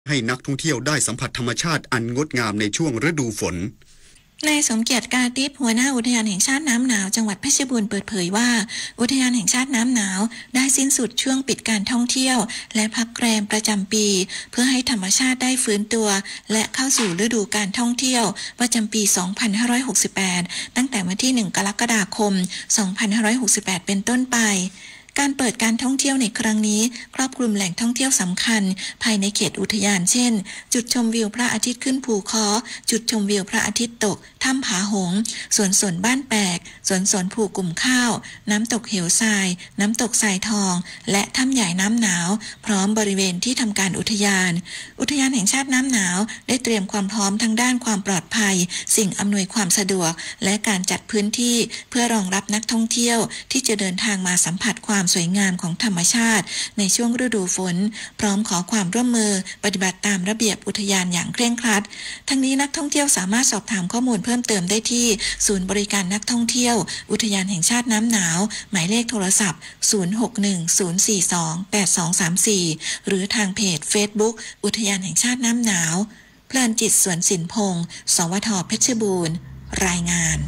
ให้นักท่องเที่ยวได้สัมผัสธรรมชาติอันงดงามในช่วงฤดูฝนนายสมเกียรติกาติพหัวหน้าอุทยานแห่งชาติน้ำหนาวจังหวัดเพชรบูรณ์เปิดเผยว่าอุทยานแห่งชาติน้ำหนาวได้สิ้นสุดช่วงปิดการท่องเที่ยวและพักแรมประจำปีเพื่อให้ธรรมชาติได้ฟื้นตัวและเข้าสู่ฤดูการท่องเที่ยวประจำปี 2568 ตั้งแต่วันที่ 1 กรกฎาคม 2568 เป็นต้นไปการเปิดการท่องเที่ยวในครั้งนี้ครอบคลุมแหล่งท่องเที่ยวสำคัญภายในเขตอุทยานเช่นจุดชมวิวพระอาทิตย์ขึ้นภูค้อจุดชมวิวพระอาทิตย์ตกถ้ำผาหงสวนสนบ้านแปกสวนภูกลุ่มข้าวน้ำตกเหวทรายน้ำตกทรายทองและถ้ำใหญ่น้ำหนาวพร้อมบริเวณที่ทำการอุทยานแห่งชาติน้ำหนาวได้เตรียมความพร้อมทั้งด้านความปลอดภัยสิ่งอำนวยความสะดวกและการจัดพื้นที่เพื่อรองรับนักท่องเที่ยวที่จะเดินทางมาสัมผัสความสวยงามของธรรมชาติในช่วงฤดูฝนพร้อมขอความร่วมมือปฏิบัติตามระเบียบอุทยานอย่างเคร่งครัดทั้งนี้นักท่องเที่ยวสามารถสอบถามข้อมูลเพิ่มเติมได้ที่ศูนย์บริการนักท่องเที่ยวอุทยานแห่งชาติน้ำหนาวหมายเลขโทรศัพท์ 0610428234 หรือทางเพจ Facebook อุทยานแห่งชาติน้ำหนาวเพลินจิตสวนสินพงศ์สวท.เพชรบูรณ์รายงาน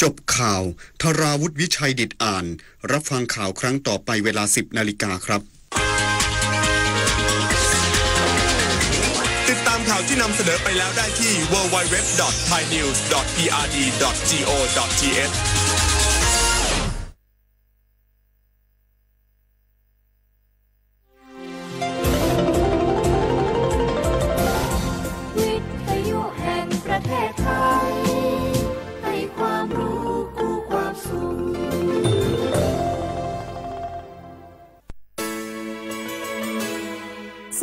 จบข่าวธราวุฒิวิชัยดิษฐ์อ่านรับฟังข่าวครั้งต่อไปเวลา 10 นาฬิกาครับติดตามข่าวที่นำเสนอไปแล้วได้ที่ www.thainews.prd.go.th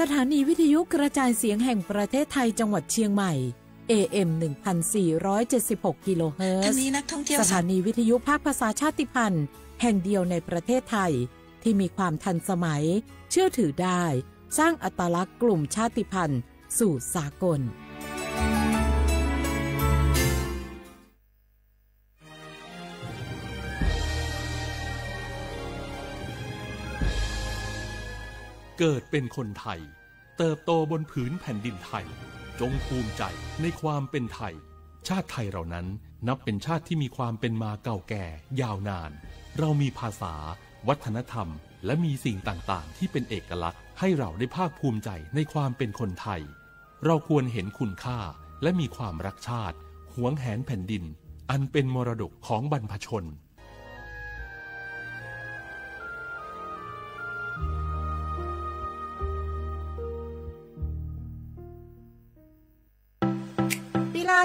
สถานีวิทยุกระจายเสียงแห่งประเทศไทยจังหวัดเชียงใหม่ AM 1476 กิโลเฮิรตซ์สถานีวิทยุภาคภาษาชาติพันธุ์แห่งเดียวในประเทศไทยที่มีความทันสมัยเชื่อถือได้สร้างอัตลักษณ์กลุ่มชาติพันธุ์สู่สากลเกิดเป็นคนไทยเติบโตบนผืนแผ่นดินไทยจงภูมิใจในความเป็นไทยชาติไทยเรานั้นนับเป็นชาติที่มีความเป็นมาเก่าแก่ยาวนานเรามีภาษาวัฒนธรรมและมีสิ่งต่างๆที่เป็นเอกลักษณ์ให้เราได้ภาคภูมิใจในความเป็นคนไทยเราควรเห็นคุณค่าและมีความรักชาติหวงแหนแผ่นดินอันเป็นมรดกของบรรพชน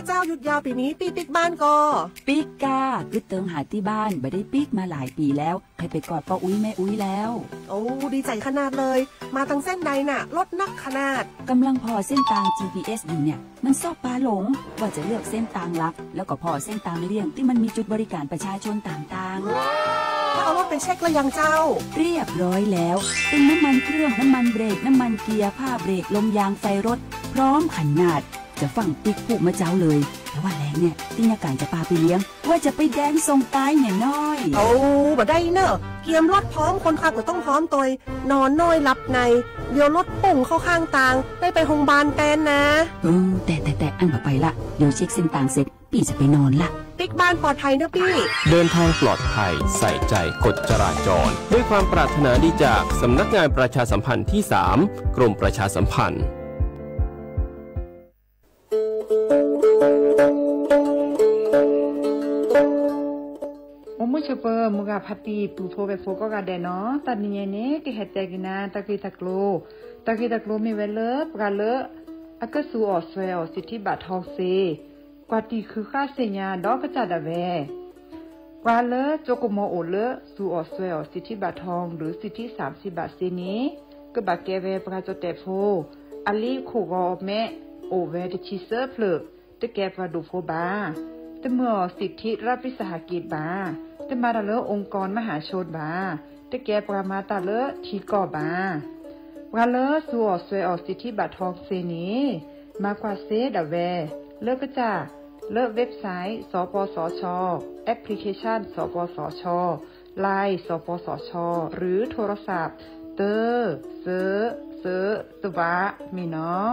เจ้าหยุดยาวปีนี้ปิ๊กบ้านก็ปิ๊กกาคือเติมหาที่บ้านไม่ได้ปิ๊กมาหลายปีแล้วใครไปกอดป้าอุ้ยแม่อุ้ยแล้วโอ้ดีใจขนาดเลยมาทางเส้นใดน่ะรถนักขนาดกำลังพอเส้นทาง GPS อยู่เนี่ยมันซอกปลาหลงว่าจะเลือกเส้นทางลัดแล้วก็พอเส้นทางเลี่ยงที่มันมีจุดบริการประชาชนต่างๆแล้วเอารถไปเช็คแล้วยังเจ้าเรียบร้อยแล้วเป็นน้ำมันเครื่องน้ำมันเบรกน้ำมันเกียร์ผ้าเบรกลมยางไฟรถพร้อมขนาดจะฟังปิ๊กพูกมาเจ้าเลยแต่ว่าแรงเนี่ยที่ยาการจะพาไปเลี้ยงว่าจะไปแดงส่งตายเนี่ยน้อยเอาบ่ได้เนอะเกียมรถพร้อมคนขับก็ต้องพร้อมตัวนอนน้อยหลับในเดี๋ยวรถปุ่งเข้าข้างทางได้ไปโรงพยาบาลแตนนะแต่อันต่อไปละเดี๋ยวเช็คเส้นทางเสร็จพี่จะไปนอนละปิ๊กบ้านปลอดภัยนะพี่เดินทางปลอดภัยใส่ใจกฎจราจรด้วยความปรารถนาดีจากสำนักงานประชาสัมพันธ์ที่ 3 กรมประชาสัมพันธ์เปอร์มุกาพัตีปูโฟเวโฟก็กาเดเนาะตัดนี้เนี่ยกิเหตุกินาตะกิตะโกมีเวลปกาเลอากสูออสเวลสิทธิบัตรทองเซกว่าตีคือค่าเสียดอกกระจัดเวกว่าเลโจโกโมโอเลสูออสเวลสิทธิบัตรทองหรือสิทธิ30 บาทเซนี้ก็บักเกเวปกาโจเตโฟอลีโคกอแม่โอเวดิชิเซอร์เพลตะแกปาดูโฟบาแต่เมื่อสิทธิรัฐวิสาหกิจบาแต่มาตาเลองค์กรมหาชนบาแต่แกปรามาตาเลทีก่อบาปราเลสัวสวยออกสิทธิบัตรทองเซนีมากว่าเซดาเวเลิกก็จะเลิกเว็บไซต์สปสช.แอปพลิเคชันสปสช.ไลน์สปสช.หรือโทรศัพท์เตอร์เซอ เซอตุบะมีเนาะ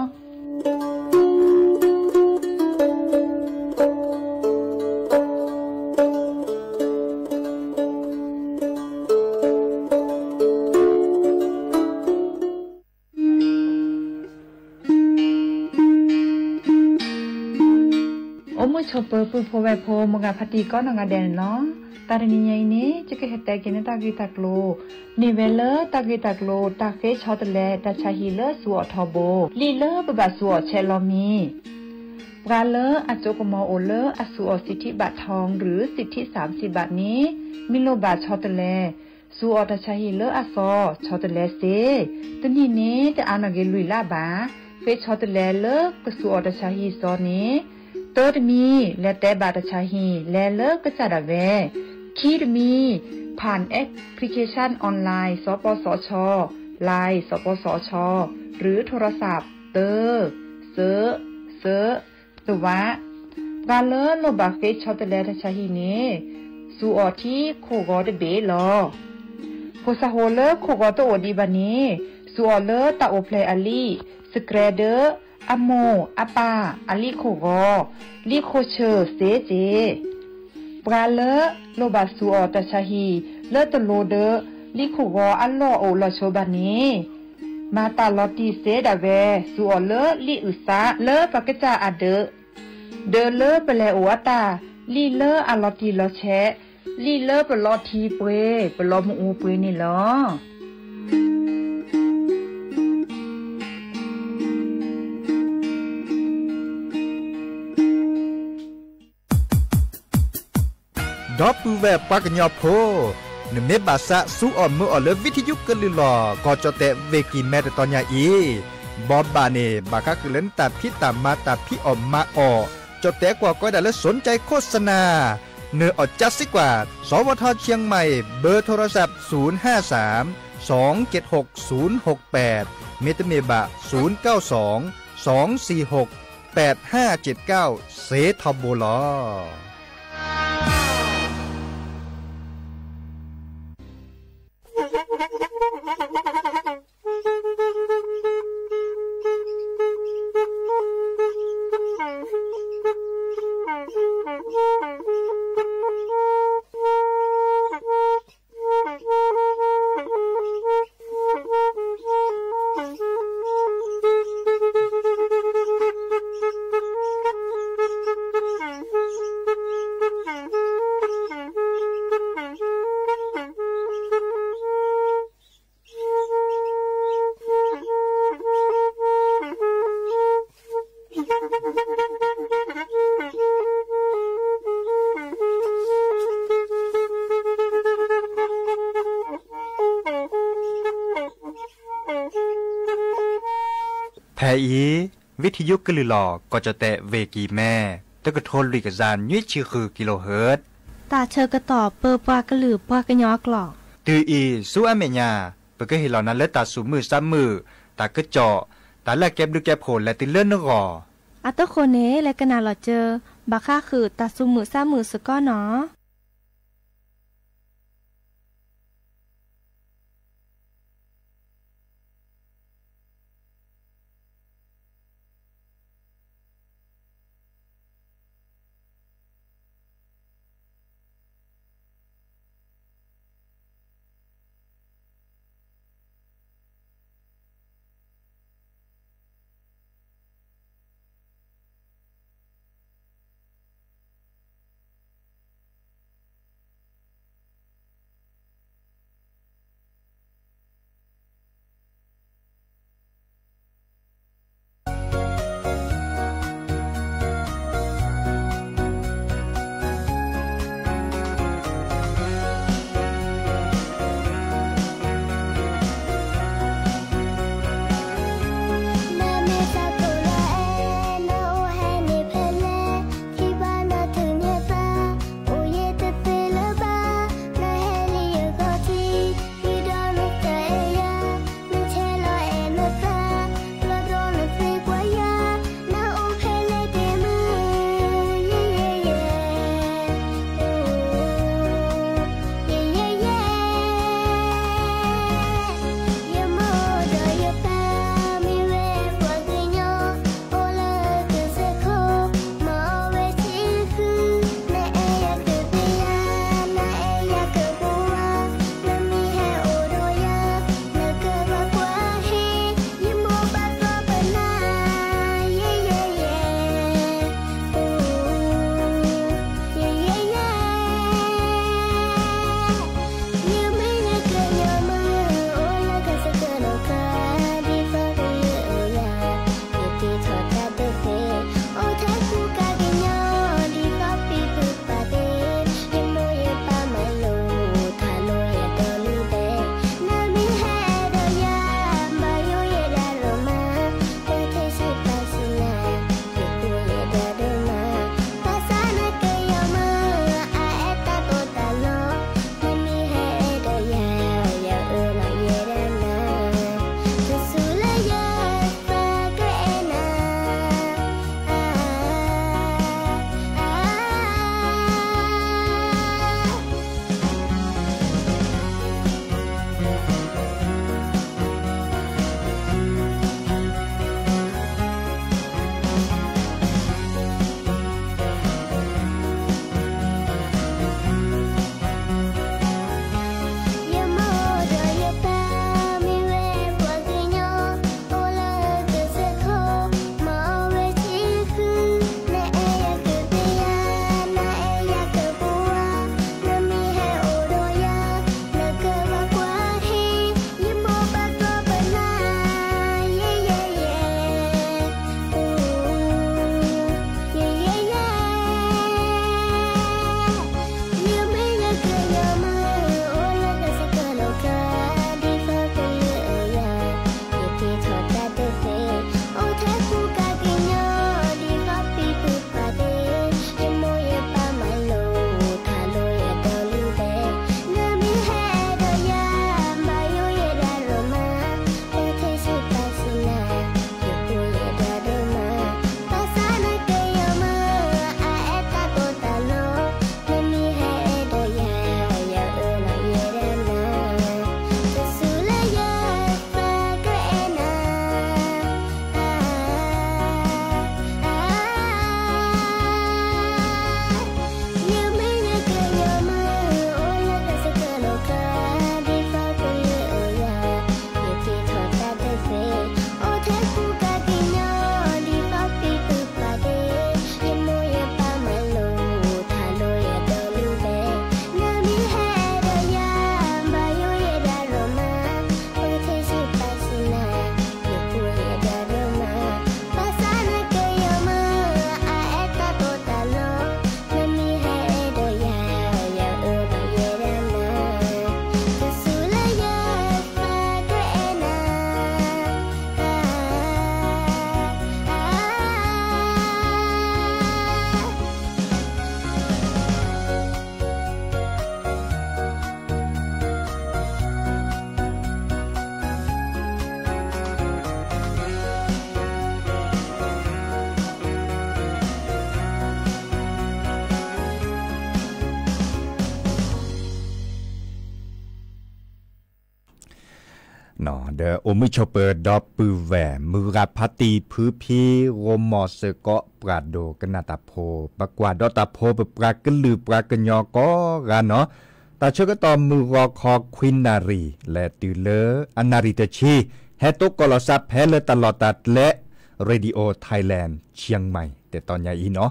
ชอปเปอร์ปูโพเวโพมงาพัตีก้อนงาแดนเนาะตาดนี้ยัยนี้จะเกิดแต่กินตากีตากโลนิเวลตากีตากโลตาเฟชอตเลตาชาฮีเลสัวทอโบลีเลปบาสัวเชลอมีปราเลอโจกมอโอเลอสัวสิทธิบัตรทองหรือสิทธิ30 บาทนี้มิโลบาชอตเลสัวตาชาฮีเลอซอชอตเลเซตนี้นี้จะอานาเกลุยลาบาเฟชอตเลเลกสัวตาชาฮีซอนี้ตดมีและแต่บาตชาฮีและเลิกก็จะดาเวคีดมีผ่านแอปพลิเคชันออนไลน์สปสช.ไลน์สปสช.หรือโทรศัพท์เตอเซตัวกาเลโลบาเฟชอตเลตชาฮีเนสูออที่โคกอดเบลอโพสโฮเลโคกอตโอดีบานีสูออเลตาโอเพลอลีสเกรเดออโมอาปาอลิโคกอลิโคเชอเซเจปราเลโลบาสูออตชาฮีเลตโลเดลิโคกออัลโลโอลโชบานีมาตาลอติเซดาเวสูออเลลิอุซาเลปากจาอเดเลเปเลโออตาลีเลอลอติลอแชลีเลเปลอทีเปเปลอมอูเปนี่ลอดอปูแวปากญอโพนเมบาสะสูออมมืออเลวิทยุกลือลอก็จะแต่เวกิแมตตอนยาอีบอบบาเนบากะกึเลนตาพิตามาตาพิออมมาออจะแต่กว่าก็ได้และสนใจโฆษณาเนื้ออดจัดสิกว่าสวทเชียงใหม่เบอร์โทรศัพท์053 276 068เมตเมบะ092 246 8579เซทอโบลอแทอีวิทยุกลือหลอก็จะแตะเวกีแม่ตะกะโทนลิกจานยุ้ยชื่อคือกิโลเฮิรตซ์ตาเชอกระตอบเปอปากระหลือปากระยอกหลอกตืออีสู้อเมญาเปก็เห็นเหล่านั้นและตาสูมือซ้ำมือตากระเจาะตาแลกแก็บดูแก็บโผลและติเลื่อนนกออัตโคเนและกะนาหลอเจอบาค่าคือตาสูมือซ้ำมือสก้อเนาะ เดอโอมิชเปอร์ดอปือแหวมือกับพัตีพื้นพีโรมอสเกาะปราโดกนาตาโพปกว่าดอตาโพปรากลือปรากญอก็กันเนาะตาเชก็ตอมือรอคอควินนารีและตือเลออนาริตชีแฮตุกลซับแฮเลตลอดตัดและเรดิโอไทยแลนด์เชียงใหม่แต่ตอนใหญ่เนาะ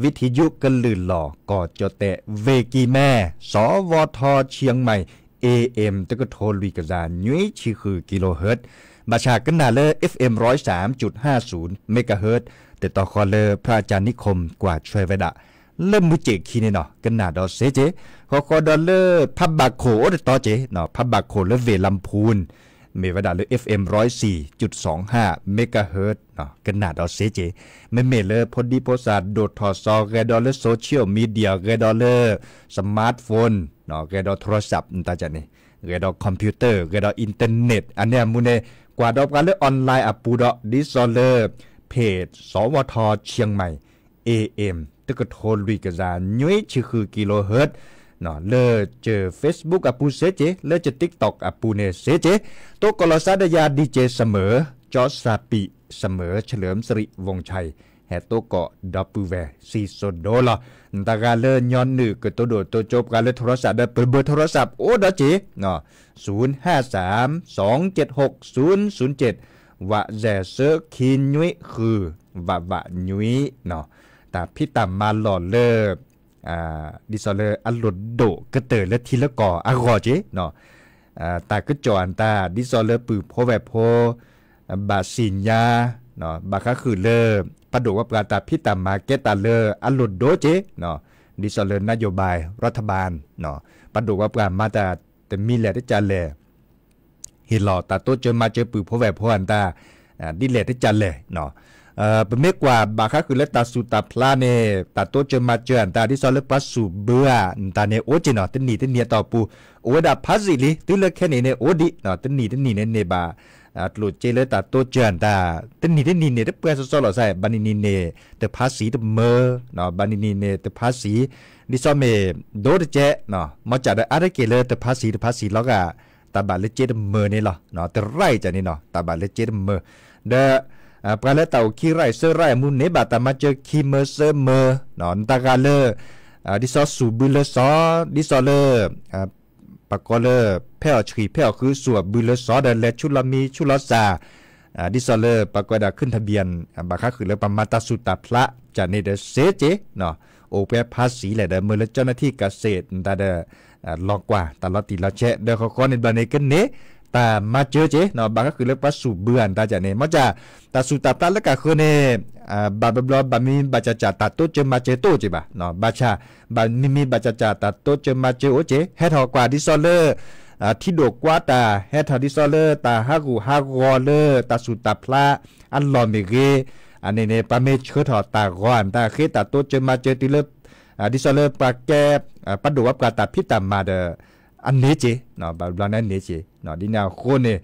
วิทยุกลือหล่อก็จะแตะเวกีแม่สวทเชียงใหม่AM ตะกโทลุยกะจานยุ้ยชื่อคือกิโลเฮิรตซ์บาชากันนาเลอ FM 103.50 เมกะเฮิรตซ์แต่ต่อคอเลอพระอาจารย์นิคมกว่าช่วยไว้ดะเริ่มมือเจคีเนี่ยเนาะกันนาดอเซเจขอดอลเลอร์พับบาโคต่อเจเนาะพับบาโคและเวลำพูนเมวดาเลอ FM 104.25 เมกะเฮิรตซ์เนาะกันนาดอเซเจเมเลอพอดีโพสาโดดทอซอเรดอลเลอร์โซเชียลมีเดียเรดอลเลอร์สมาร์ทโฟนเนาะเรดอโทรศัพท์ตาจันนี่เรดอคอมพิวเตอร์เรดออินเทอร์เน็ตอันเนี้ยมูเนกว่าดอกกันเลอออนไลน์อปูดอดิซอลเลอร์เพจสวทเชียงใหม่ AM ตะกโทลุยกะจานยุ้ยชื่อคือกิโลเฮิรตซ์เนาะเลอเจอ Facebook อปูเซเจเลอเจอ TikTok อปูเนเซเจโตกลซาดยาดีเจเสมอจอซาปิเสมอเฉลิมสิริวงชัยแฮโตเกาะดับเบิลแวซีโซโดลตากาเลย้อนนึกตัวโดดตัวจบกาเลโทรศัพท์ได้เบอร์โทรศัพท์โอ้ดอจีเนาะ053276007วะแจเซอร์คินยุ้ยคือวะยุ้ยเนาะแต่พี่ตามมาหล่อเลอดิซอเลอลดโดกระเตอและทีละก่ออรอเจเนาะตาก็จอนตาดิซอเลอปือโพแวโพบาสินยาเนาะบาคาคือเลอปะโดว่าปราตาพิตามาเกตาเลอลดโดเจเนาะดิซอเลนโยบายรัฐบาลเนาะปะโดว่าปรามาแต่มีแลได้จันแลเฮลอตาโตเจอมาเจอปือโพแวโพอันตาดิแลได้จันแลเนาะเป็นเมกว่าบาคาคือเลตาสุตาพลาเนตาโตเจมาเจอันตาดิซอเลปัสสุเบือตาเนโอเจเนาะตันนี่ตันเนียต่อปูโอดาพัซิลิติเลแค่เนโอดิเนาะตันนี่เนบาตลุเจเลตาโตเจอันตาตันนี่เนเดเปซซอลอไซบานินีเนเตภาษีเตเมเนาะบานินีเนเตภาษีดิซอเมโดดเจเนาะมาจากอะไรเกเลเตภาษีแล้วก็ตาบาเลเจเตเมนี่ล่ะเนาะแต่ไรจันนี่เนาะตาบาเลเจเตเมเดปลาเลตาคีไรเซอร์ไรมุนเนบาตามาเจอคีเมเซอร์เมนอนตากาเลดิซอสูบุเลซอดิซอเลปากอเลเพ่อชีเพ่อคือสัวบุเลซอเดเลชุลามีชุลซาดิซอเลปากอดาขึ้นทะเบียนบาคาคือเลปามาตาสุตาพระจากเนเดเซเจเนาะโอเปภาษีแหละเดเมื่อเจ้าหน้าที่เกษตรตาเดลองกว่าตลอดตีละเชเดเขาขอในบันเนกันเนตามาเจอเจเนาะบางก็คือเรียกว่าสูบเบื่อตาจากเนี่ยมันจะตาสูตาปลาแล้วก็คือเนี่ยบาบลอบามีบาจาตาโตเจมาเจโตเจบ่ะเนาะบาชาบามีบาจาตาโตเจมาเจโอเจเฮทอกว่าดิซอเลอร์ที่โดกว่าตาเฮทอดิซอเลอร์ตาฮากูฮากอเลอร์ตาสูตาปลาอันลอมเมเกอันนี้เนี่ยปาเมเชอร์ทอตากอนตาเคตาโตเจมาเจติเลดิซอเลอร์ปาแกปัดดูว่าปลาตาพิตามาเดอันนี้เจเนาะบาบลานั้นเนเจเนาะดินาโคเนี่ย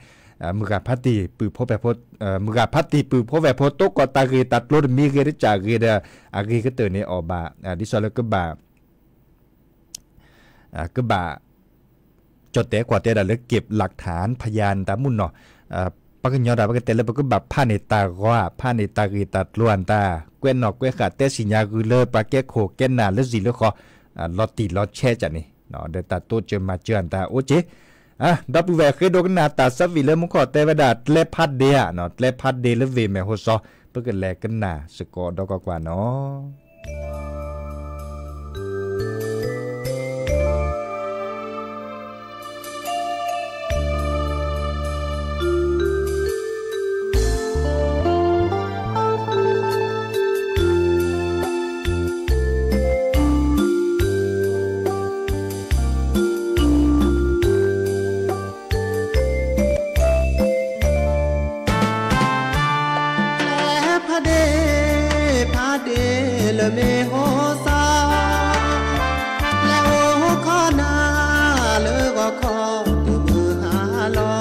มือกาพัตติปือพบแบบพดมือกาพัตติปือพบแบบพดโตกอตาเกตัดรถมีเกได้จากเกเดอาเกก็เตอเนี่ยออกบาดิซอลก็บาจดแต่กว่าแต่ละเก็บหลักฐานพยานตามมุ่นเนาะปากยอดาปากแต่ละปากก็แบบผ้าในตาว่าผ้าในตาเกตัดล้วนตาเกวนนอกเกวขาดแต่สิญญาคือเลอปากแก้โคแก้นนาและสิเลอคอลอตีลอแช่จันนี่เนาะเดตัดโตเจมาเจอันตาโอเจดับเบิลแวร์เคยโดนนาตาซับวิเลมุขอเตวดาเลพัดเดียเนาะเลพัดเดลเวแมโฮซอเพื่อกันแลกันนาสกอดอกกว่าเนาะเมโฮซาและโอขอนาเลอก็ขอตือมือหาลอ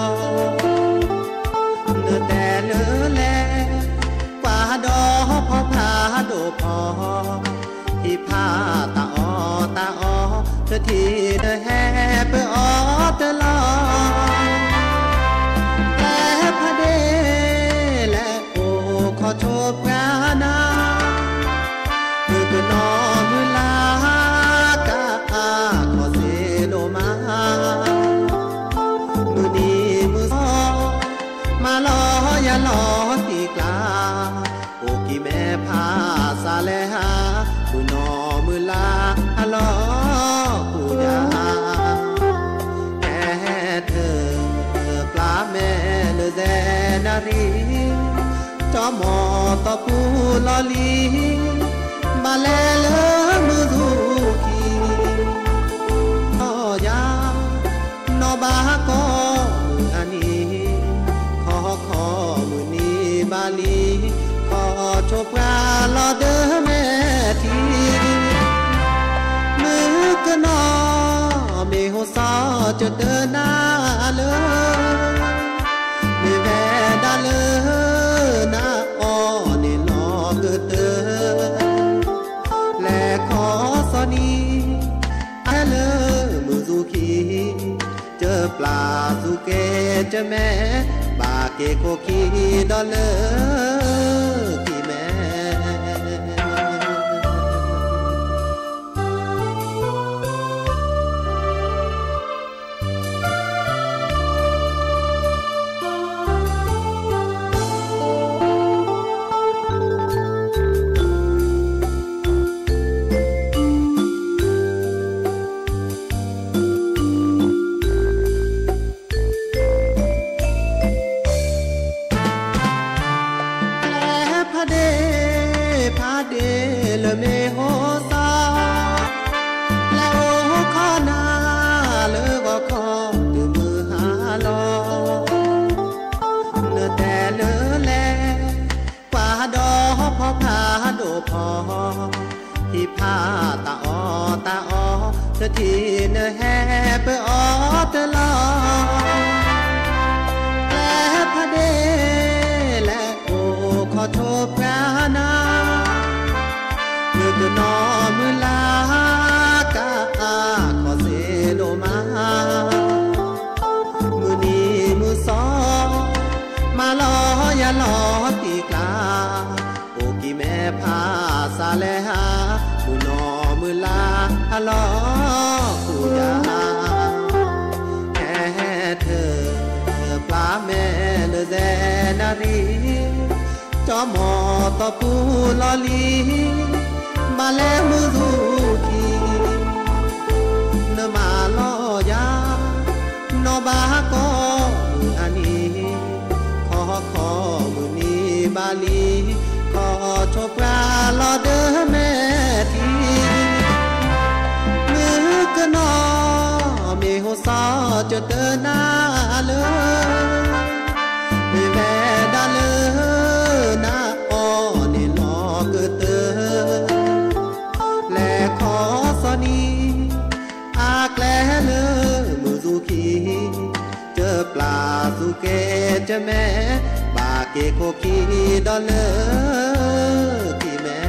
เนื้อแต่เนื้อแลกว่าดอพอพาโดพอที่ผ้าตาอเธอที่เธอแห่เพื่ออเธอลอแต่ ปรานามือก็นอมือลากาขอเสโนมามือนี้มือซอมาลออย่าลอตีกลาโอกี่แม่พาซาเลหามือนอมือลาฮัลโหลปูยาแม่เธอปลาแม่เลแดนารีจอมอตอปูลอลีบาเลเลมือดูกีนอยานอบาก็มืออันนี้ขอมือนี้บาลีขอโชคราลอเดอแม่ทีมือก็นอเมโหซอจะเดินหน้าเลยไม่แว่ดาเลยนะอ้อนี่ลอเกิดเดินและขอสอนีไอเลมือสุขีเจอปลาสุเกเจอแม่บาเกโคคีดอเลที่แม่เมโหซาและโอขอนาเลก็ขอดือมือหาลอเนื้อแต่เลอแลกว่าดอพอพาโดพอที่พาตาอเธอที่เนื้อแฮเปอเตลอและพระเดและโอขอโทษพระนามือก็นอมือลากาขอเสโนมามือนี้มือซอมาลออย่าลอตีกลาโอกี่แม่พาซาเลหามือนอมือลาฮัลโหลปูยาแค่เธอปลาแม่เลแดนารีจอมอตอปูลอลีมาเลมือดูกีเนมาลอยานอบาก็มืออันนี้ขอมือนี้บาลีขอโชคราลอเดอแม่ทีมือก็นอเมโหซอจะเดินหน้าเลยไม่แว่ดาเลยนะอ้อนี่ลอเกิดเดินขอสอนีอาแกลเลอมือสุขีเจอปลาสุเกเจอแม่บาเกโคคีดอเลอที่แม่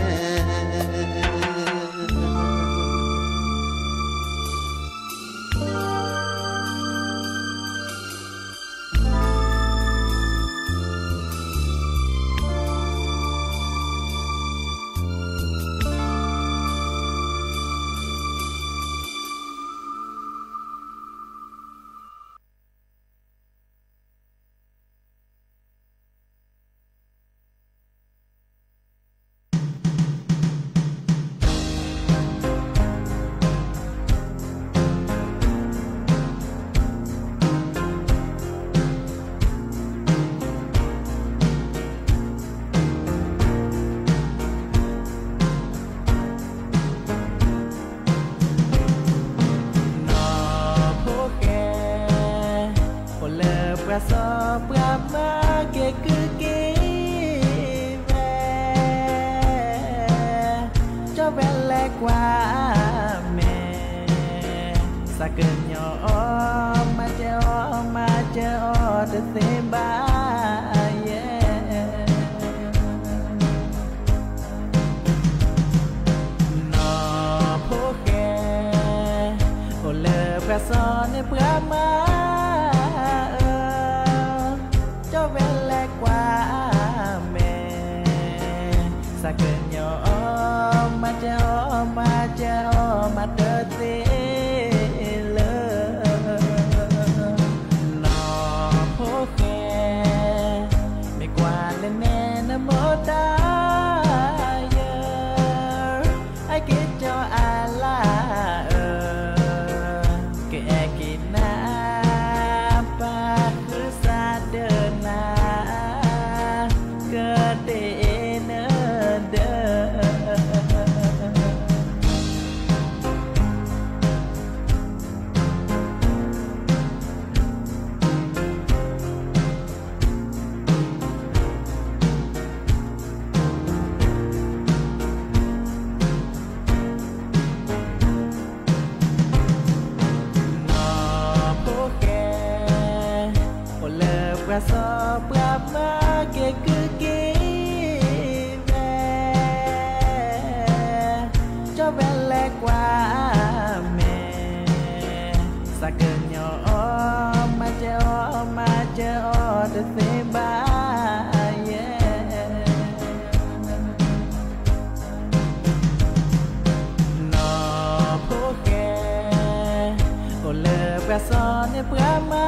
sakenyo madete le no poke me kwale ne na mota ye ai ke cho ala ke ekina pa kusa dena ke de ne de so brava che ve cho belle qua me sakenyo ma je de se ba no poke o le braso ne brama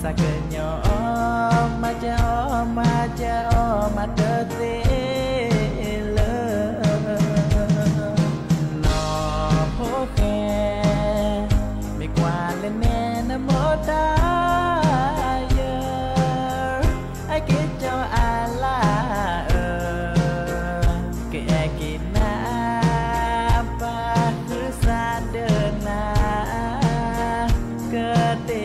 sakenyo madete le no poke me kwale ne na mota ye ai ke cho ala ke ekina pa kusa dena ke de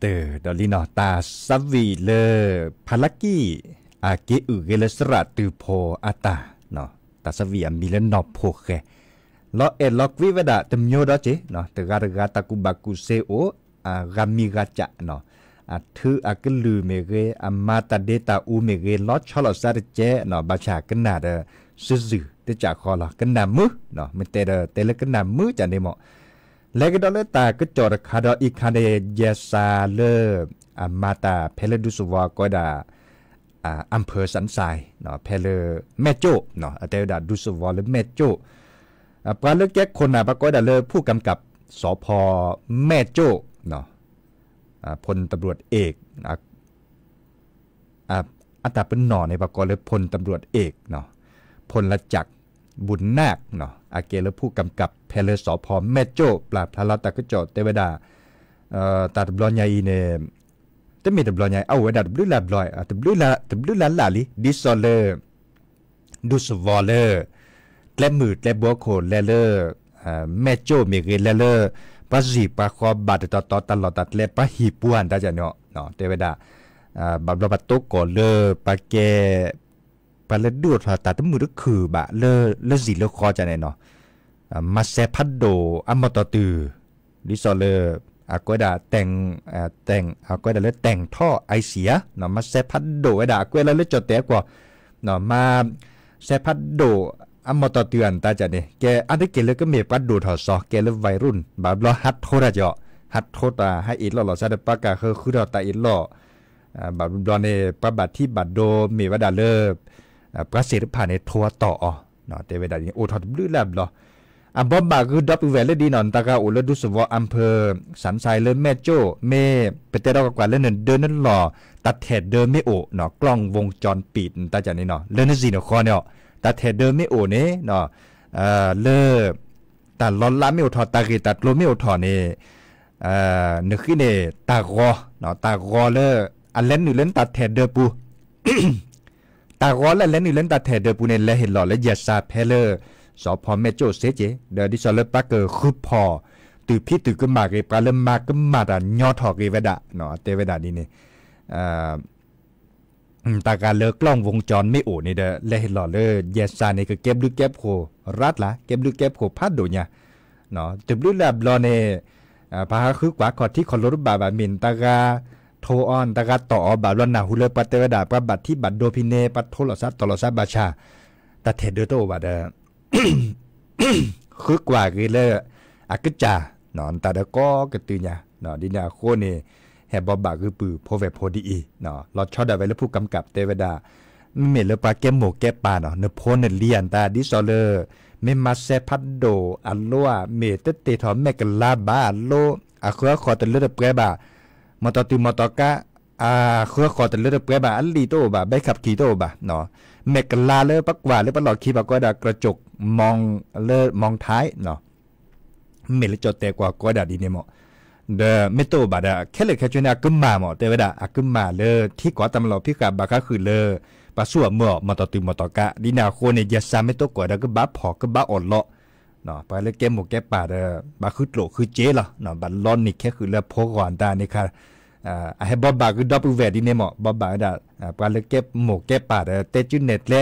เตอดอลินอตาสวีเลพาลักกี้อาเกอุเกลสระตือโพอาตาเนาะตาสวีมีเลนอโพเคลอเอล็อกวิเวดาตมโยดอเจเนาะตะกาตะกาตะกุบักุเซโออากามิกาจะเนาะถืออากลือเมเกอามาตาเดตาอูเมเกลอชอลซาเจเนาะบาชากันนาเดซึเตจากคอลกันนามือเนาะมันเตเลกันนามือจันเดโมแล้วก็ดอลตาก็จอดคาดออีคาเดเยซาเลมาตาเพลดุสวาก็ดาอำเภอสันทรายเนาะเพลแม่โจ้เนาะแต่ดาดุสวาหรือแม่โจ้ปลาเลือกแก๊กคนปะก็ดาเลผู้กำกับสพแม่โจ้เนาะพลตำรวจเอกอัตราเป็นหน่อในปะก็เลยพลตำรวจเอกเนาะพลจักรบุญนาคเนาะอาเกลผู้กำกับเพลสพแม่โจ้ปราบพลาตาก็จอดเตวดาตาตบลอนใหญ่เนี่ยแต่ไม่ตบลอนใหญ่เอาไว้ดาตบลุลาบลอยตบลุลาลาลิดิซอเลอร์ดูสวอลเลอร์และมืดและบัวโขนและเลอร์แม่โจ้เมเกลและเลอร์ปะจีปะคอบาดต่อตลอดตัดและปะหีปวนตาจะเนาะเตวดาบับโตก่อเลอร์ปะแกปะเลดูดตาตมือคือบะเลจีเลคอจะไหนเนาะมาเซพัดโดอัมมตตือดิซอเลอร์อาก็ได้แต่งอาก็ได้เลยแต่งท่อไอเสียเนาะมาเซพัดโดไอ้ดาก็ได้เลยจดแต่กว่าเนาะมาเซพัดโดอัมมตตืออันตาจะเนี่ยแกอันที่เกลเลยก็มีพัดโดถอดซอแกเลยวัยรุ่นแบบเราฮัดโทษอะเจาะฮัดโทษให้อิดเราซะเดปากาคือเราตาอิดเราแบบเราเนี่ยปะบัดที่บัดโดมีว่าดาเลอร์ประสิทธิภาพในทัวต่อเนาะแต่เวลานี้โอทอดบลื้อแลบหรอ บอบบาคือดับเวลดีนอนตากาอุลดุสวออำเภอสันทรายเลยแม่โจ้เมเปเตรอกว่าเล่นเดินนั่นหล่อตัดแถดเดิมไม่โอเนาะกล้องวงจรปิดตาจันนี่เนาะเล่นนั่นสิเนาะคอเนาะตัดแถดเดิมไม่โอเนี่ยเนาะเลอตัดล้อละไม่โอทอตากีตัดโลไม่โอทอเนี่ยนึกขึ้นเนี่ยตากอเนาะตากอเลออันเล่นอยู่เล่นตัดแถดเดิมปู ตากอแล้วเล่นอยู่เล่นตัดแถดเดิมปูเนี่ยแล้วเห็นหล่อแล้วอย่าซาเพเลอสพแม่โจ้เสเจเดอดิซอลปักเกอร์คือพอตือพี่ตือก็มาเกปลาเริ่มมาก็มาดายอถอกเกเวดะเนาะเตเวดะนี่ตาการเลิกกล้องวงจรไม่โอนี่เด้อและเห็นหล่อเลยเยสานี่ก็เก็บลึกเก็บโครัดละเก็บลึกเก็บโคพัดโดเนี่ยเนาะตึบลึกแลบรอเนพาคือกว่าขอที่ขอรถบาบามินตากาโทออนตากาต่อบาลนาหุเลปัตเตเวดะปะบัดที่บัดโดพิเนปัตโทรศัพท์ตลอดซับบาชาตาเทเดโตบาเดคือกว่าคือเลยอากึจ่านอนตาดก็กระตือเนี่ยเนาะดินาโคนี่แฮบบอบาคือปือโพเวโพดีเนาะเราชอบได้ไว้แล้วผู้กำกับเทวดาเมลปาเกมโมแกปาเนาะเนโพนเลียนตาดิซอเลอร์เมมาเซพัดโดอัลโลเมตเตทอมเมกลาบาอัลโลอะเคอขอตะเลอเปรบามอตติมอตกะเคอขอตะเลอเปรบาอัลลีโตบาใบขับขี่โตบาเนาะเมกลาเลอปักว่าเลอปลอดขี่ปากก็ดากระจกมองเลอมองท้ายเนาะเมลจอดแต่กว่าก็ดาดีเนมเดเมโตบาดาแค่เลยแค่ชนะกึมมาหมอเตวดาอักึมมาเลอที่กว่าตำรวจพิกาบาคะคือเลอปะสั่วเมื่อมอตติมอตกะดินาโคเนี่ยยาซาเมโตกว่าดาก็บาพอก็บาอ่อนเลาะเนาะไปเลยเกมหมกแกป่าเดบาคือโตคือเจล่ะเนาะบัดร้อนนี่แค่คือเลอโพก่อนตานี่ค่ะให้บอบบาคือดับเบิลเวดีเนมบอบบาดาไปเลยเก็บหมกแกป่าเดเตจุเน็ตแ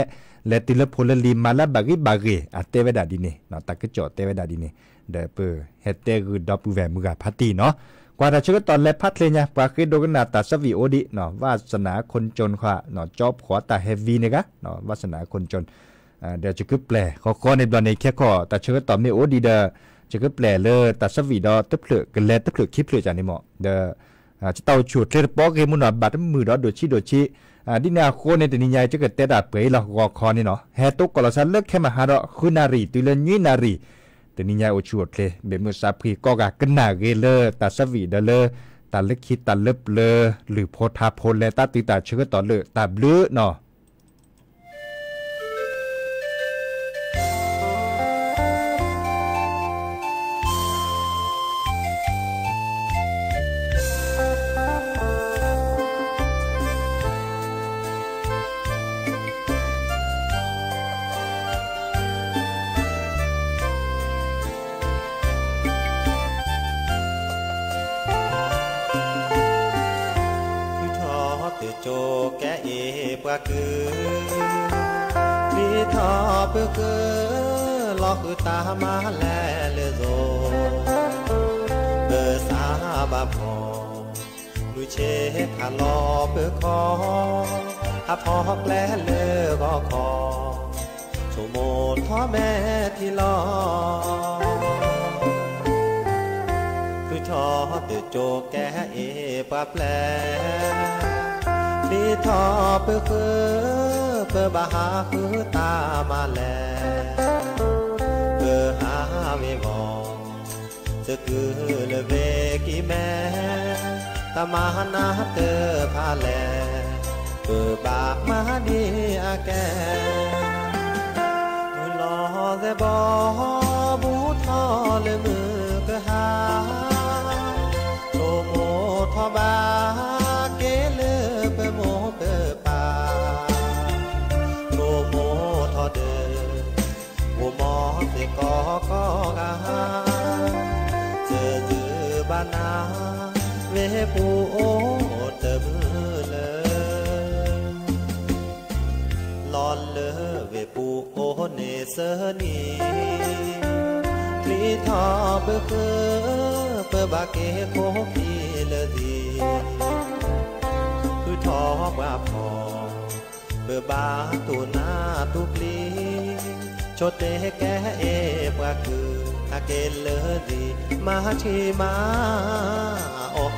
ละติลพลลีมาลาบากิเตเวดาดีเนเนาะตะกจอเตเวดาดีเนเดเปเฮเตคือดับเบิลเวมือกาพัตตีเนาะกว่าถ้าชื่อตอนแลพัดเลยเนี่ยปาคือโดกันนาตาสวีโอดิเนาะวาสนาคนจนค่ะเนาะจอบขวาตาเฮฟวีเนี่ยกะเนาะวาสนาคนจนเดี๋ยวจะคือแปลขอในตอนนี้แค่ข้อแต่ชื่อตอนไม่โอดีเดจะคือแปลเลยตาสวีดอตึบเลือกันแลตึบเลือคลิปเลือจานี่เหมาะเดจะเตาฉุดเทปอกเกมุนอบัดมือดอโดชิดินาโคในแต่นิยายจะเกิดเตดาเปยละกอคอนี่เนาะแฮตุกกอลซันเลิกแค่มาหาดอคือนารีตุเลนยี่นารีแต่นิยายโอชวดเลยเบมือซาพรีก็กะกันนาเกเลตาสวีเดเลตาเล็กคิดตาเล็บเลหรือโพธาโพเลตาติตาเชื้อต่อเลตาเบลเนาะมีทอเปื้อเกอลอคือตามาแลเลโซเบอสาบาพอลุเชคาลอเปื้อคออาพอแกลเลก็คอโชโมท้อแม่ที่รอคือทอเตือโจแกเอปะแปลมีทอเปื้อเคือเปื้อบาหาคือตามาแลเปื้อหาเวมองจะคือเลเวกิแม่ตามานาเตอพาแลเปื้อบากมาดีอาแกมือลอเซบอบูทอเลมือกะหาโตโมทอบาเกเลเปโมเปปาโตโมทอเดโวมอเตกอกอกาเจอจือบานาเวปูโอเตมือเลลอนเลเวปูโอเนเซนีมีทอเบอเปบาเกโคพีเลดีคือทอบาพอเบอบาตูนาตุกลีโชเตแกเอบาคืออาเกเลดีมาชีมาออก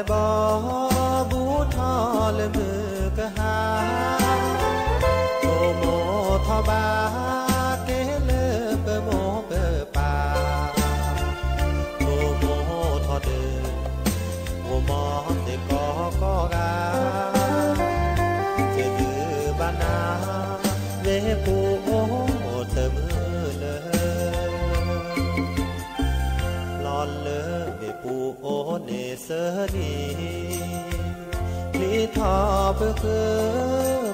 บอบูทอเลมือกะหาโอโมทอบาเกเลเปโมเปปาโอโมทอเดโอมอเตกอกอกาเจดือบานาเวปูโอเตมือเลลอนเลเวปูโอเนเสนีลีทอเป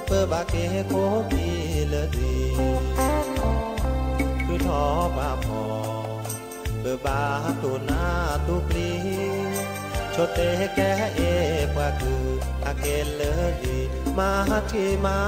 เปบาเกโคกีเลดีคือทอบาพอเปบาตุนาตุกลีโชเตแกเอปะคืออาเกเลดีมาที่มา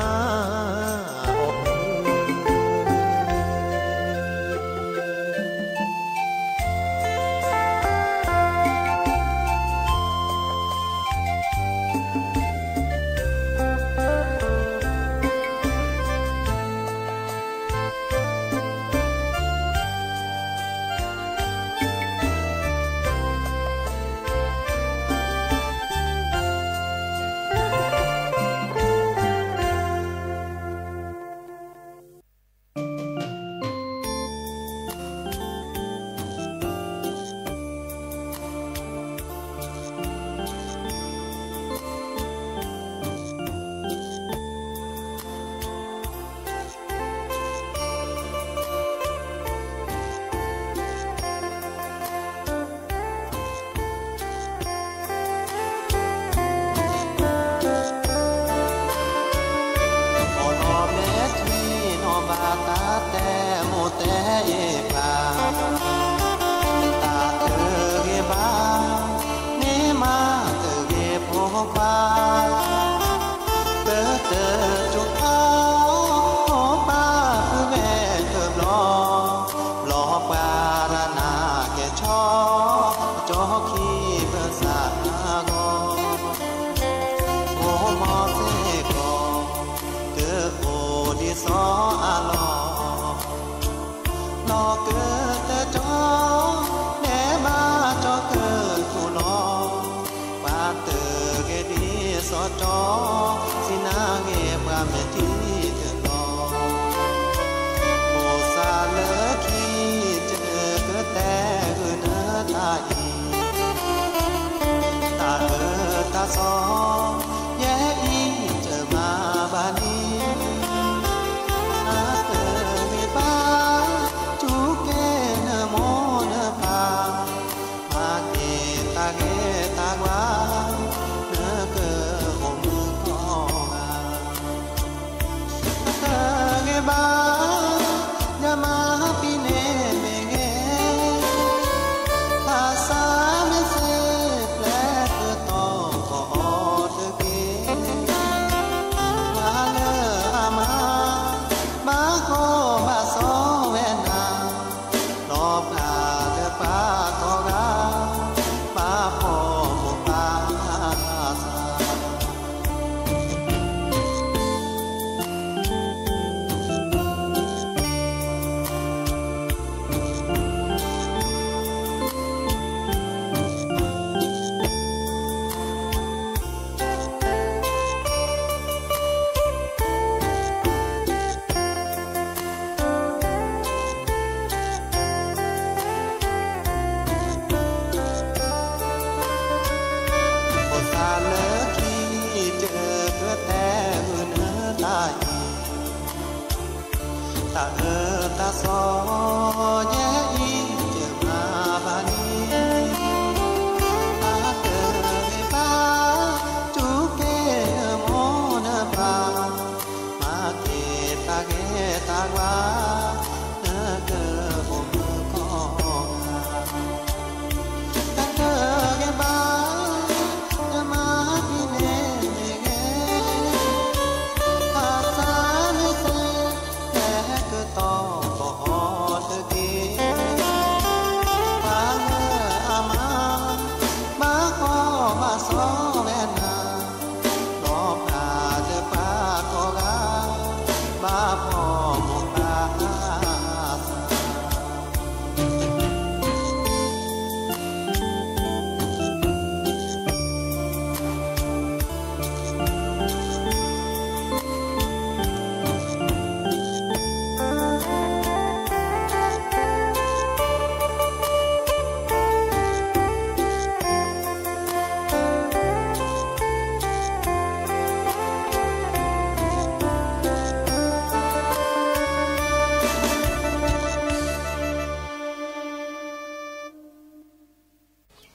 ต่อ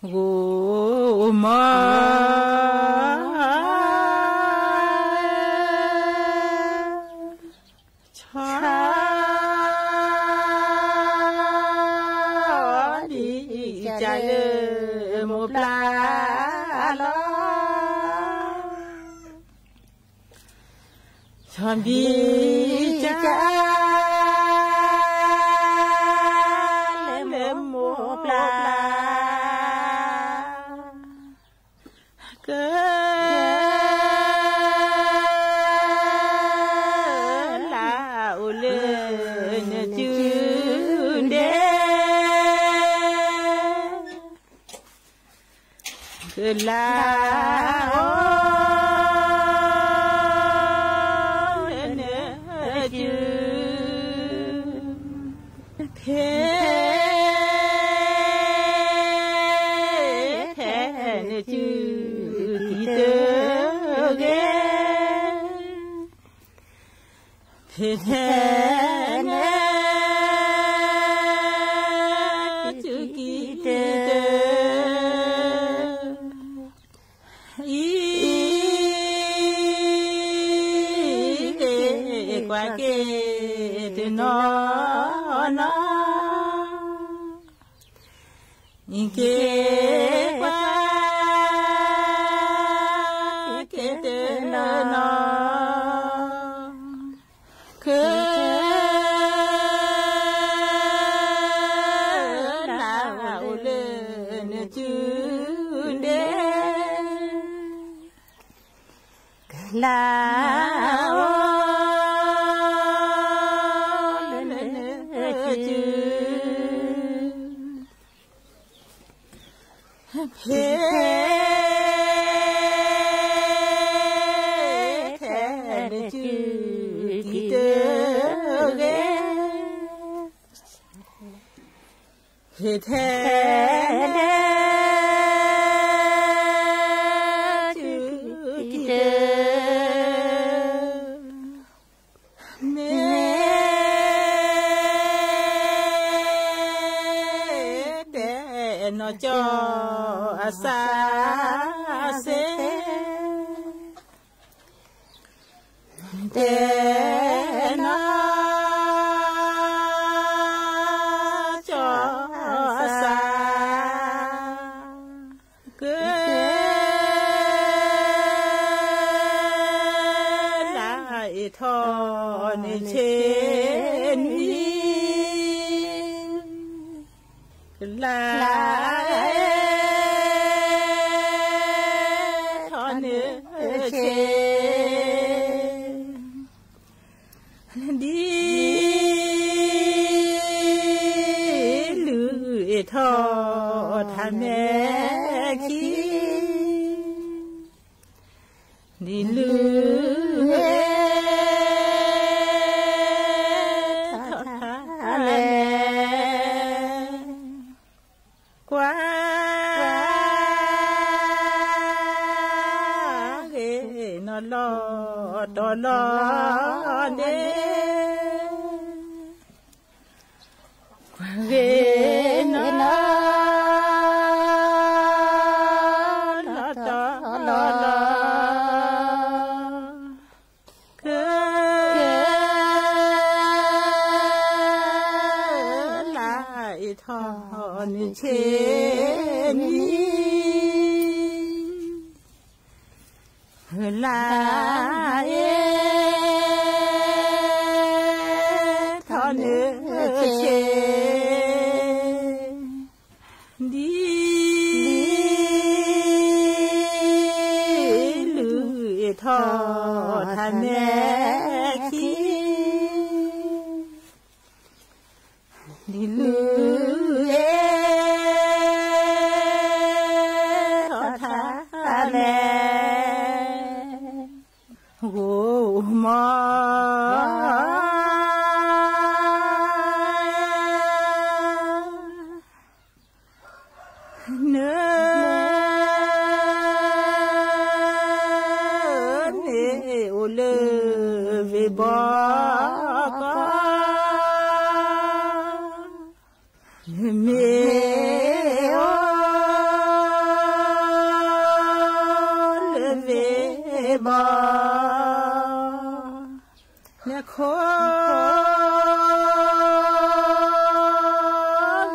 โอ้มาชอนดีจ้าเลมโมปลาเกินลาอุเลนจูนเดเกินลาแท้แน่จุกีเตอีเกกว่าเกตนอนอีเกกว่าเกตนอนลาโอเลนจูเพแทนจูกิเตเกเพแทนจออาสาเสเตนะจออาสาเกินลายทอนเชนลาทอนเชดีลือทอทาแม่คีดีลือทอทาแม่กว่าเฮนอลอตอลอเดกว่าเฮนอลอตอลอเกลายทอนเชนีลาเอทอนเชดีลือทอทาแม่คีดีลือทอทาแม่โอ้มาเนโอเล บ่เนี่ยขอ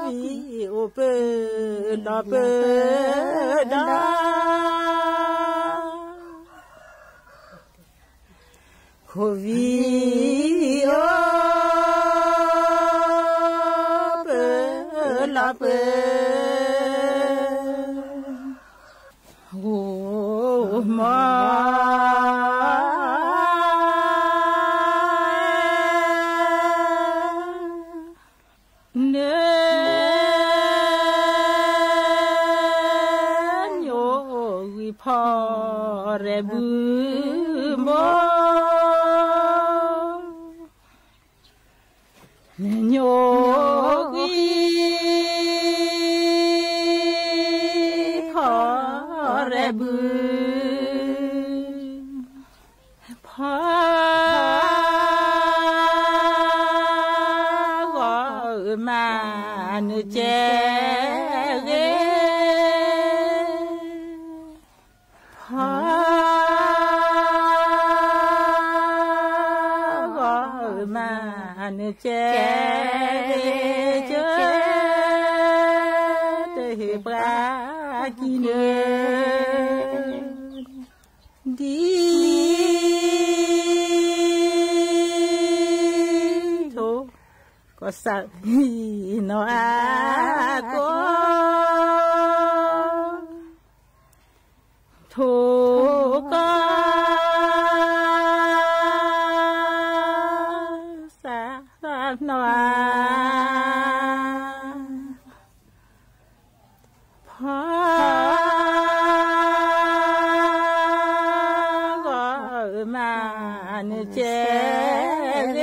วิโอเปลาเปดาขอวิโอเปลาเปโอ้มาพอเรบุโมเนโยกีพอเรบุพอมาเนเจเนเจเจเตหิปรากิเนดีโทก็สักโนอาโกโทก็นวาพอก็มาเนเจเร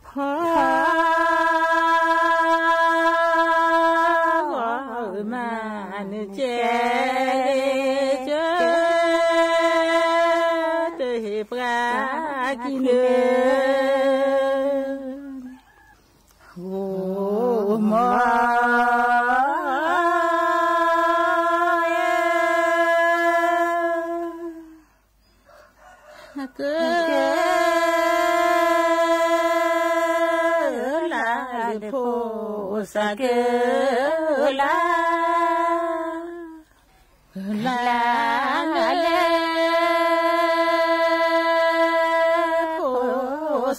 พอก็มาเนเจปรากิเนโอ้มาเกลาโพสะเกลาลาเล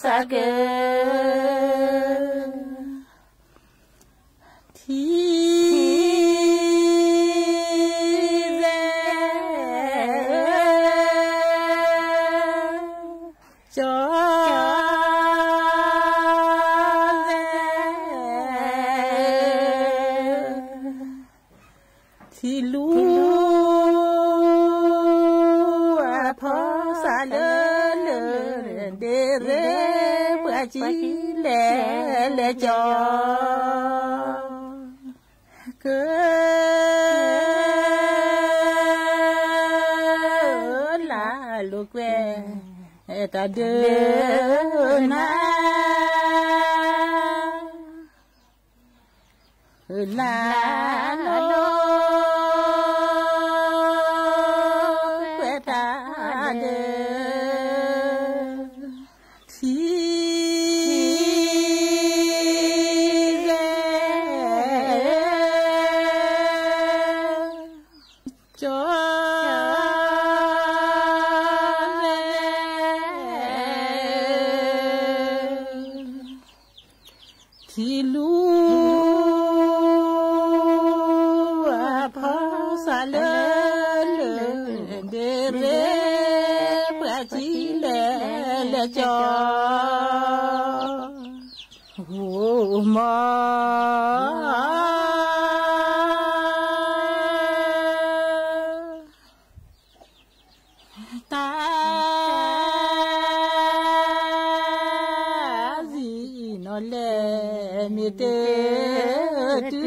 สะเกที่เรจอเรที่รู้พอสะเลเดเรจีเลจอเกลาลูกเวตาเดนาลาโลเวตาเดที่รู้พอสะเลเดเรปราจีเลจอโอ้มาตาจีโนเลมิเตตุ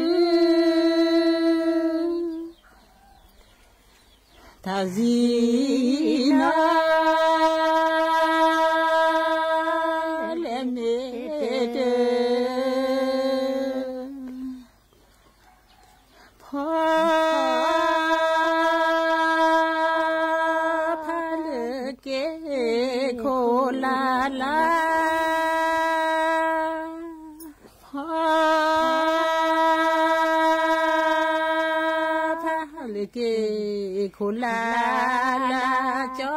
ทาจีโนเลมิเตพอ เกโคลาลาจอ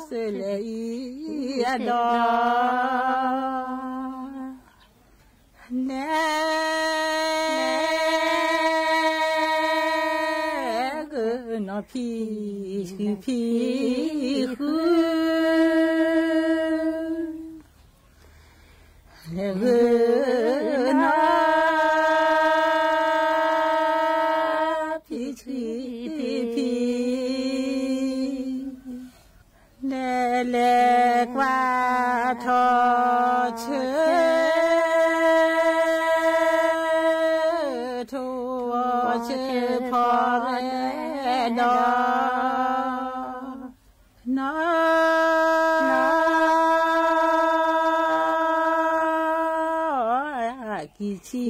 เสเลยดอแนกนอพี่คือพี่แลกว่าทอเชโทเชพอแลดอนอกิชิ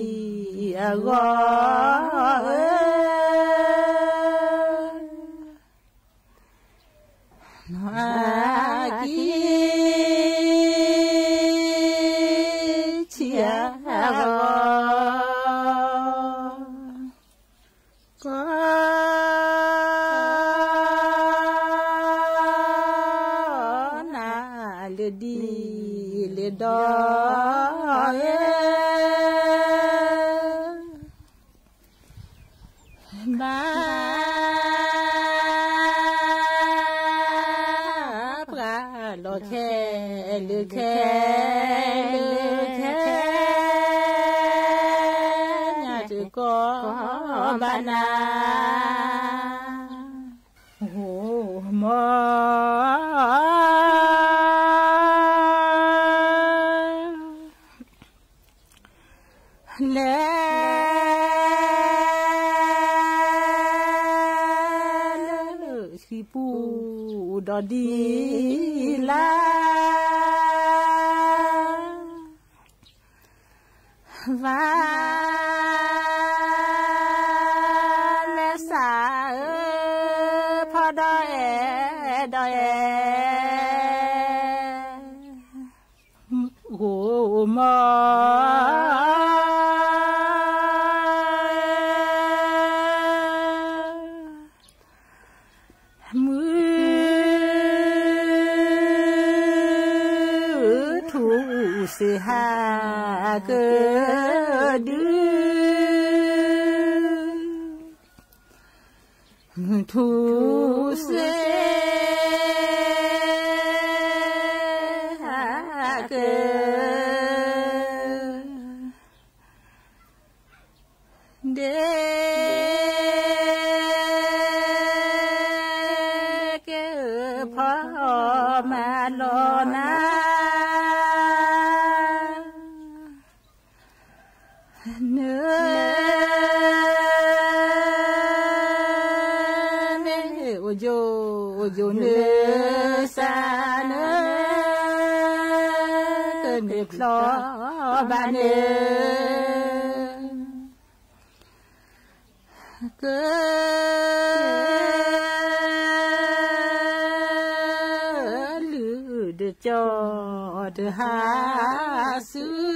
อากอดีเลดอบ้าปลาโลแค่ลือแค่ญาติก็บานาโอ้โหมอปูดอดีลาวาเลสาพอดอยโหมอสิหาเกิดทุเสหาเกิดเดเกพอมาลอนาเนื้อโอโยเนื้อสาเนื้อเกินเดือดคลอบานเนื้อเกิดลือเดือดจอเดือดหาซื้อ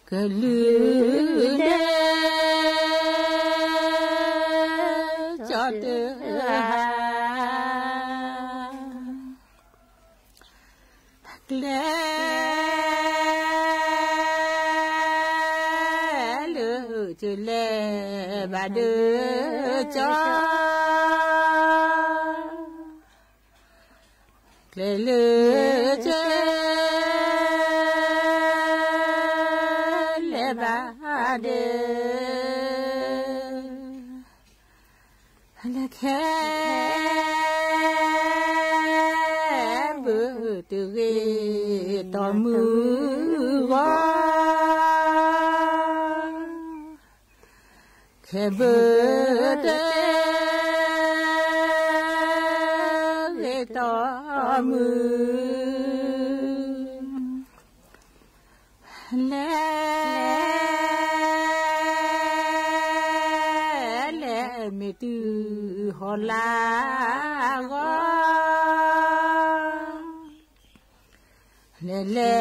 ก็ลือเดจอดเดือแกลลือจะแลบาเดือจอแกลลือเจเดละแค่เบื่อตือต่อมือว่าแค่เบื่อเดต่อมือไม่ตื้อหอลากเล่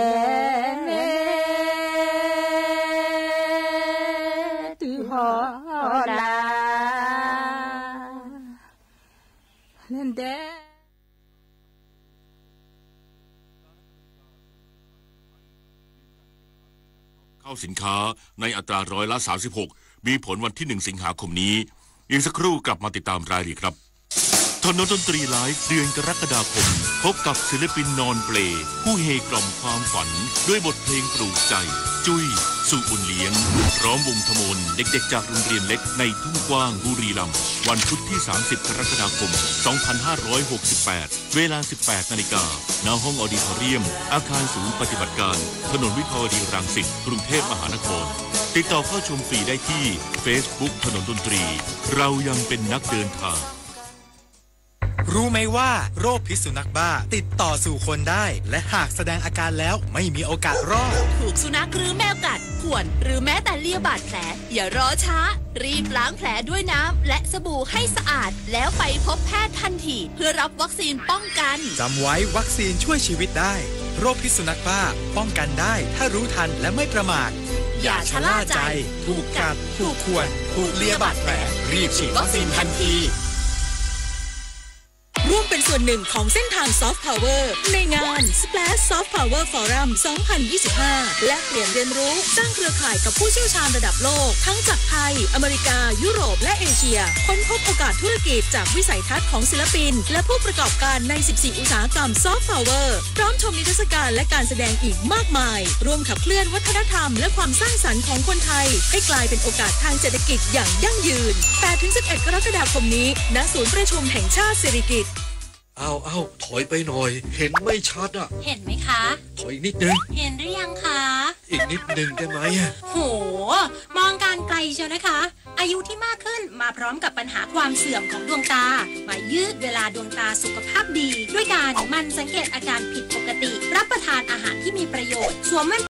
เข้าสินค้าในอัตราร้อยละ36มีผลวันที่1สิงหาคมนี้อีกสักครู่กลับมาติดตามรายละเอียดครับถนนดนตรีไลฟ์เดือนกรกฎาคมพบกับศิลปินนอนเปลผู้เฮกล่อมความฝันด้วยบทเพลงปลูกใจจุ้ยสุบุญเลี้ยงพร้อมวงธมนเด็กๆจากโรงเรียนเล็กในทุ่งกว้างบุรีรัมย์วันพุธที่30กรกฎาคม2568เวลา 18 นาฬิกาณห้องออดิทอเรียมอาคารศูนย์ปฏิบัติการถนนวิภาวดีรังสิตกรุงเทพมหานครติดต่อเข้าชมฟรีได้ที่ Facebook ถนนดนตรีเรายังเป็นนักเดินทางรู้ไหมว่าโรคพิษสุนัขบ้าติดต่อสู่คนได้และหากแสดงอาการแล้วไม่มีโอกาสรอดถูกสุนัขหรือแมวกัดข่วนหรือแม้แต่เลียบาดแผลอย่ารอช้ารีบล้างแผลด้วยน้ำและสบู่ให้สะอาดแล้วไปพบแพทย์ทันทีเพื่อรับวัคซีนป้องกันจำไว้วัคซีนช่วยชีวิตได้โรคพิษสุนัขบ้าป้องกันได้ถ้ารู้ทันและไม่ประมาทอย่าชะล่าใจถูกกัดถูกข่วนถูกเลียบาดแผลรีบฉีดวัคซีนทันทีร่วมเป็นส่วนหนึ่งของเส้นทางซอฟต์พาวเวอร์ในงาน Splash Soft Power Forum 2025 และเปลี่ยนเรียนรู้สร้างเครือข่ายกับผู้เชี่ยวชาญระดับโลกทั้งจากไทยอเมริกายุโรปและเอเชียค้นพบโอกาสธุรกิจจากวิสัยทัศน์ของศิลปินและผู้ประกอบการใน 14 อุตสาหกรรมซอฟต์พาวเวอร์พร้อมชมนิทรรศการและการแสดงอีกมากมายร่วมขับเคลื่อนวัฒนธรรมและความสร้างสรรค์ของคนไทยให้กลายเป็นโอกาสทางเศรษฐกิจอย่างยั่งยืน 8-11 กรกฎาคมนี้ณศูนย์ประชุมแห่งชาติสิริกิติ์เอาถอยไปหน่อยเห็นไม่ชัดอ่ะเห็นไหมคะ ถอยอีกนิดนึงเห็นหรือยังคะอีกนิดนึงได้ไหมโหมองการไกลเชียวนะคะอายุที่มากขึ้นมาพร้อมกับปัญหาความเสื่อมของดวงตามายืดเวลาดวงตาสุขภาพดีด้วยการหมั่นสังเกตอาการผิดปกติรับประทานอาหารที่มีประโยชน์สวมแว่น